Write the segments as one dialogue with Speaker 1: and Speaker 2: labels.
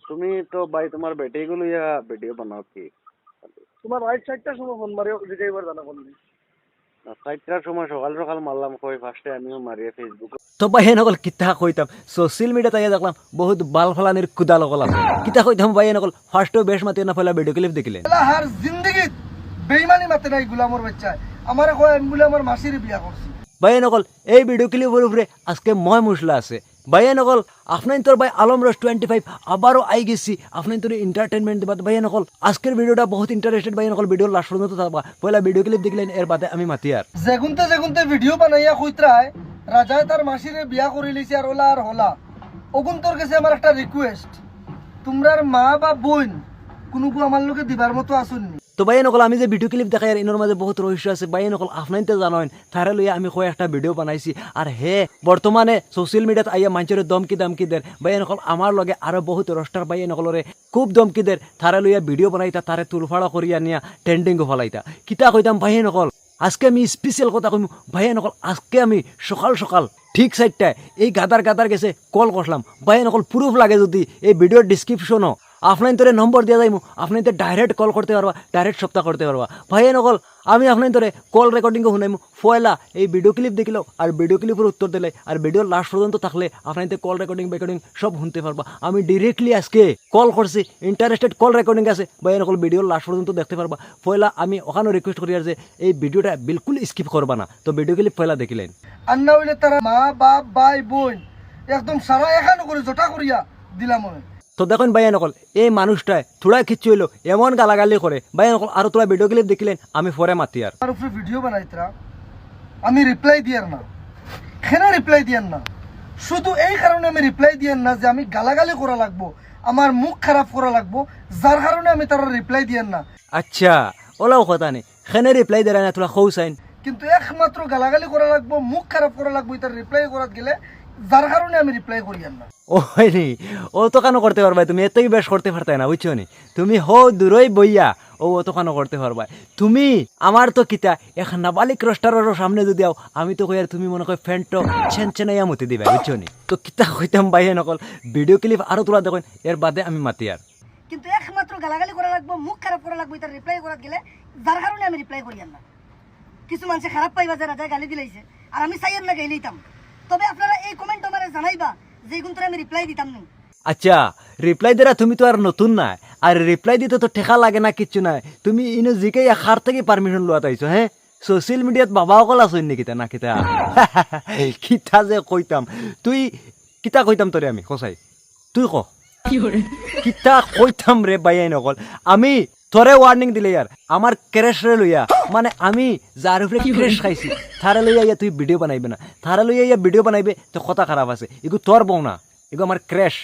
Speaker 1: তুমি তো ভাই তোমার বেটিগুলো ইয়া ভিডিও বানাও কি?
Speaker 2: তোমার রাইট সাইডটার সময় ফোন মারিও জিগাইবার জানা বললি।
Speaker 1: 4টার সময় সকাল সকাল মারলাম, কই ফার্স্টে আমিও মারিয়ে ফেসবুক।
Speaker 3: তো ভাই নকল কিতা কইতাম সোশ্যাল মিডিয়া তাই দেখলাম বহুত বাল ফলানির কুদা লগল আছে কিতা কইতাম ভাই নকল ফার্স্টও বেশ মাতি না ফেলা ভিডিও ক্লিপ দেখিলেন
Speaker 2: হার জিন্দগি বেইমানি মাতে নাই গুলামর বাচ্চা আমারে কয় আমি বলে আমার মাসির বিয়া করছি।
Speaker 3: ভাই নকল এই ভিডিও ক্লিপের উপরে আজকে ময় মশলা আছে ভাই নকল আপনার তোর ভাই আলম রস 25 আবারও আই গেছি আপনার তোর এন্টারটেনমেন্ট দিবা ভাই নকল আজকের ভিডিওটা বহুত ইন্টারেস্টেড ভাই নকল ভিডিও লাস্ট পর্যন্ত থাকবা পয়লা ভিডিও ক্লিপ দেখলেন এর বাদে আমি মাতি আর
Speaker 2: যেগুনতে ভিডিও বানাইয়া কইত্রায় রাজায় তার মাসিরে বিয়া করে লিছে আর ওলা আর হলা ওগুন তোর কাছে আমার একটা রিকোয়েস্ট তোমরার মা বা বোন কোনকু আমার লোকে দিবার মতো আসুননি।
Speaker 3: তো ভাই নকল আমি যে ভিডিও ক্লিপ দেখাই আর ইনোর মাঝে বহুত রহস্য আছে ভাই নকল আপনাই তো জানেন তারে লইয়া আমি কয় একটা ভিডিও বানাইছি আর হে বর্তমানে সোশ্যাল মিডিয়াত আইয়া মানুষের দমকি দের ভাই নকল আমার লগে আরো বহুত রস্টার ভাই নকলরে খুব দমকি দের তারে লইয়া ভিডিও বানাইতা তারে তুলফাড়া করিয়া নিয়া ট্রেন্ডিং ফলাইতা কিতা কইতাম ভাই নকল আজকে আমি স্পেশাল কথা কইম ভাই নকল আজকে আমি সকাল সকাল ঠিক সাইডটায় এই গাদার গেছে কল করলাম ভাই নকল প্রুফ লাগে যদি এই ভিডিওর ডিসক্রিপশনও আপনার তোরে নম্বর দিয়ে যাইমু আপনি তো ডাইরেক্ট কল করতে পারবা ডাইরেক্ট সপ্তাহ করতে পারবা ভাই নকল আমি আপনার তোরে কল রেকর্ডিং শুনাইমু পয়লা এই ভিডিও ক্লিপ দেখিলেও আর ভিডিও ক্লিপের উত্তর দিলে আর ভিডিও লাস্ট পর্যন্ত থাকলে আপনার কল রেকর্ডিং সব শুনতে পারবা আমি ডিরেক্টলি আজকে কল করছি ইন্টারেস্টেড কল রেকর্ডিং আছে ভাই নকল ভিডিও লাস্ট পর্যন্ত দেখতে পারবা পয়লা আমি ওখানে রিকোয়েস্ট করি আর যে এই ভিডিওটা বিলকুল স্কিপ করবা না তো ভিডিও ক্লিপ পয়লা দেখিলেন
Speaker 2: আর না হইলে তারা মা বাপ ভাই বোন একদম সারা এখানে করে জোটা করিয়া দিলাম আমি।
Speaker 3: তো দেখুন ভাইয়া নকল এই মানুষটায় থোড়া কিচ্ছু হইলো এমন গালাগালি করে ভাইয়া নকল আরো তোরা ভিডিও ক্লিপ দেখিলেন আমি পরে মাতি আর
Speaker 2: তার উপরে ভিডিও বানাইতরা আমি রিপ্লাই দিয়ার না খেনা রিপ্লাই দিয়ার না শুধু এই কারণে আমি রিপ্লাই দিয়ার না যে আমি গালাগালি করা লাগবো আমার মুখ খারাপ করা লাগবো যার কারণে আমি তার রিপ্লাই দিয়ার না।
Speaker 3: আচ্ছা ওলাও কথা নেই খেনে রিপ্লাই দেয় না তোরা খৌ চাইন
Speaker 2: কিন্তু একমাত্র গালাগালি করা লাগবো মুখ খারাপ করা লাগবো তার রিপ্লাই করাত গেলে যার কারণে আমি রিপ্লাই করিয়ার না।
Speaker 3: ও হয়নি ও তো কেন করতে পারবা তুমি এতই বেশ করতে পারতে না বুঝছো নি তুমি হো দূরই বইয়া ও তো কেন করতে পারবা তুমি আমার তো কিতা এক নাবালিক রোস্টারের সামনে যদি আও আমি তো কই আর তুমি মনে করি ফ্যান্টো ছেনছেনাইয়া মতি দিবা বুঝছো নি তো কিতা কইতাম বাইরে নকল ভিডিও ক্লিপ আরো তোলা দেখুন এর বাদে আমি মাতি আর
Speaker 4: কিন্তু একমাত্র গালাগালি করা লাগবো মুখ খারাপ করা লাগবো তার রিপ্লাই করা গেলে যার কারণে আমি রিপ্লাই করিয়ার না। কিছু মানুষে খারাপ পাইবা যে রাজায় গালি দিলাইছে আর আমি চাইয়ার না গাইলেইতাম তবে আপনারা এই কমেন্ট আমার জানাইবা যে গুণ আমি রিপ্লাই দিতাম না।
Speaker 3: আচ্ছা রিপ্লাই দেরা তুমি তো আর নতুন না আর রিপ্লাই দিতে তো ঠেকা লাগে না কিচ্ছু নাই তুমি ইনো জিকে খার থেকে পারমিশন লোয়া তাইছো হ্যাঁ সোশ্যাল মিডিয়াত বাবা অকল আছো নি কিতা না কিতা কিতা যে কইতাম তুই কিতা কইতাম তোরে আমি কসাই তুই ক কিতা কইতাম রে বাইয়াই নকল আমি তোরে ওয়ার্নিং দিলে ইয়ার আমার ক্রেশ রে লইয়া মানে আমি যার উপরে ক্রেশ খাইছি তারে লইয়া ইয়া তুই ভিডিও বানাইবে না তারে লইয়া ইয়া ভিডিও বানাইবে তো কথা খারাপ আছে এগু তোর বউ না এগু আমার ক্রেশ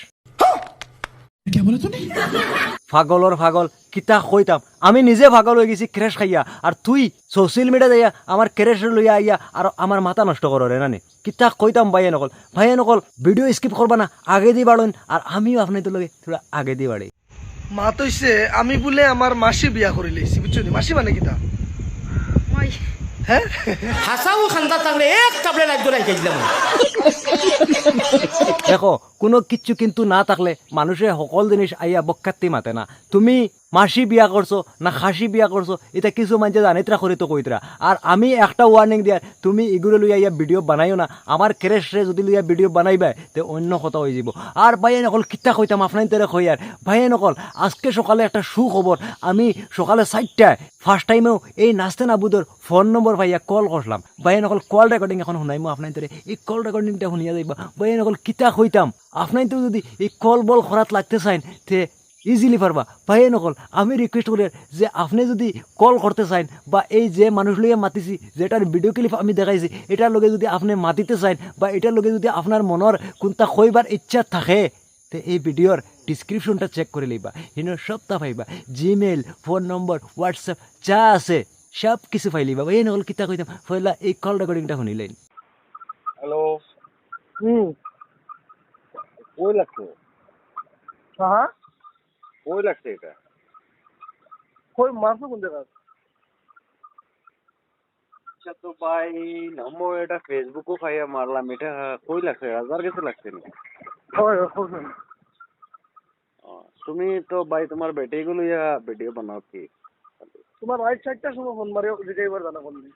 Speaker 3: পাগলর পাগল কিতা কইতাম আমি নিজে পাগল হয়ে গেছি ক্রেশ খাইয়া আর তুই সোশ্যাল মিডিয়া যাইয়া আমার ক্রেশ লইয়া আইয়া আর আমার মাথা নষ্ট করো রে নানি কিতা কইতাম ভাইয়া নকল ভিডিও স্কিপ করবা না আগে দি বাড়ুন আর আমিও আপনার তো লগে থোড়া আগে দি বাড়ি
Speaker 2: মা তৈছে আমি বলে আমার মাসি বিয়া করে লইছি বুঝছো নি মাসি মানে কিতা হ্যাঁ
Speaker 5: হাসাও খান্দা তাহলে এক কাবলে লাগতো নাই গেছিলাম
Speaker 3: দেখো কোনো কিচ্ছু কিন্তু না থাকলে মানুষের সকল জিনিস আইয়া বক্ষাত্তি মাতে না তুমি মাসি বিয়া করছো না খাসি বিয়া করছো এটা কিছু মানুষ জানিতরা করি তো কইতরা আর আমি একটা ওয়ার্নিং দিয়ার তুমি এগুলো লইয়া ইয়া ভিডিও বানাইও না আমার ক্রেশরে যদি লইয়া ভিডিও বানাইবা তে অন্য কথা হয়ে যাব আর ভাইয়া নকল কিতা কইতাম আপনার তোরে কই আর ভাইয়া নকল আজকে সকালে একটা সুখবর আমি সকালে 4টায় ফার্স্ট টাইমেও এই নাস্তে নাবুদর ফোন নম্বর ভাইয়া কল করলাম ভাইয়া নকল কল রেকর্ডিং এখন শুনাইমু আপনার তোরে এই কল রেকর্ডিংটা শুনিয়া যাইবা ভাইয়া নকল কিতা কইতাম আপনার তো যদি এই কল বল খরাত লাগতে চাইন তে ইজিলি পারবা ভাইয়া নকল আমি রিকোয়েস্ট করি যে আপনি যদি কল করতে চাইন বা এই যে মানুষ লইয়া মাতিছি যেটার ভিডিও ক্লিপ আমি দেখাইছি এটার লগে যদি আপনি মাতিতে চাইন বা এটার লগে যদি আপনার মনের কোনটা কইবার ইচ্ছা থাকে তো এই ভিডিওর ডিসক্রিপশনটা চেক করে লইবা হিনো সবটা পাইবা জিমেল ফোন নম্বর হোয়াটসঅ্যাপ যা আছে সব কিছু পাই লইবা ভাইয়া নকল কিতা কইতাম পয়লা এই কল রেকর্ডিংটা শুনিলেন।
Speaker 1: হ্যালো, কই লাগছে?
Speaker 2: হ্যাঁ
Speaker 1: কই লাগছে এটা?
Speaker 2: কই মারছো কোন জায়গা?
Speaker 1: আচ্ছা তো ভাই নম্বর এটা ফেসবুকও খাইয়া মারলাম, এটা কই লাগছে? রাজার কাছে লাগছে না?
Speaker 2: হয়
Speaker 1: তুমি তো ভাই তোমার বেটিগুলো ইয়া ভিডিও বানাও কি
Speaker 2: তোমার রাইট সাইডটার সময় ফোন মারিও জিগাইবার জানা করলি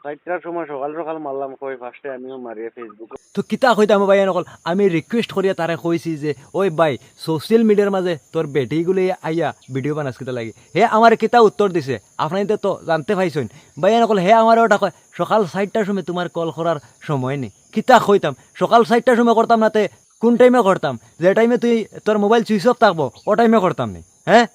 Speaker 1: 4টার সময় সকাল সকাল মারলাম কই ফার্স্টে আমিও মারিয়ে ফেসবুক
Speaker 3: তো কিতা কইতাম ভাই নকল আমি রিকুয়েস্ট করিয়া তারে কইছি যে ওই ভাই সোশ্যাল মিডিয়ার মাঝে তোর বেটিগুলো আইয়া ভিডিও বানাস কিতা লাগে হে আমার কিতা উত্তর দিছে আপনাদের তো জানতে পাইছেন ভাই নকল হে আমার ওটা কয় সকাল 4টার সময় তোমার কল করার সময় নেই কিতা কইতাম সকাল 4টার সময় করতাম না তে কোন টাইমে করতাম যে টাইমে তুই তোর মোবাইল সুইচ অফ থাকবো ও টাইমে করতাম নি হ্যাঁ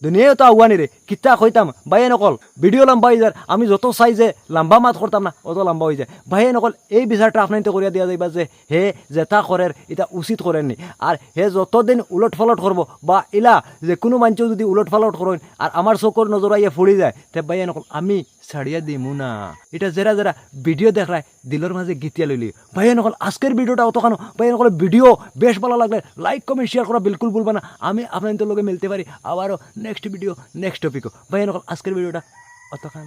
Speaker 3: দুনিয়াও তো আগুয়ানি রে কিতা কইতাম ভাইয়ে নকল ভিডিও লম্বা হয়ে যায় আমি যত চাই যে লম্বা মাত করতাম না অত লম্বা হয়ে যায় ভাইয়ে নকল এই বিচারটা আপনার তো করিয়া দিয়া যাইবা যে হে যেটা করের এটা উচিত করেননি আর হে যতদিন উলট ফলট করবো বা ইলা যে কোনো মানুষও যদি উলট ফলট করেন আর আমার চকুর নজর আইয়া ফুড়ি যায় তে ভাইয়ে নকল আমি ছাড়িয়া দিমু না এটা যারা যারা ভিডিও দেখায় দিলের মাঝে গীতিয়া লইলি ভাইয়া নকল আজকের ভিডিওটা অতখানো ভাইয়া নকল ভিডিও বেশ ভালো লাগলে লাইক কমেন্ট শেয়ার করা বিলকুল ভুলবা না আমি আপনাদের লগে মিলতে পারি আবারও নেক্সট ভিডিও নেক্সট টপিকও ভাইয়া নকল আজকের ভিডিওটা অতখান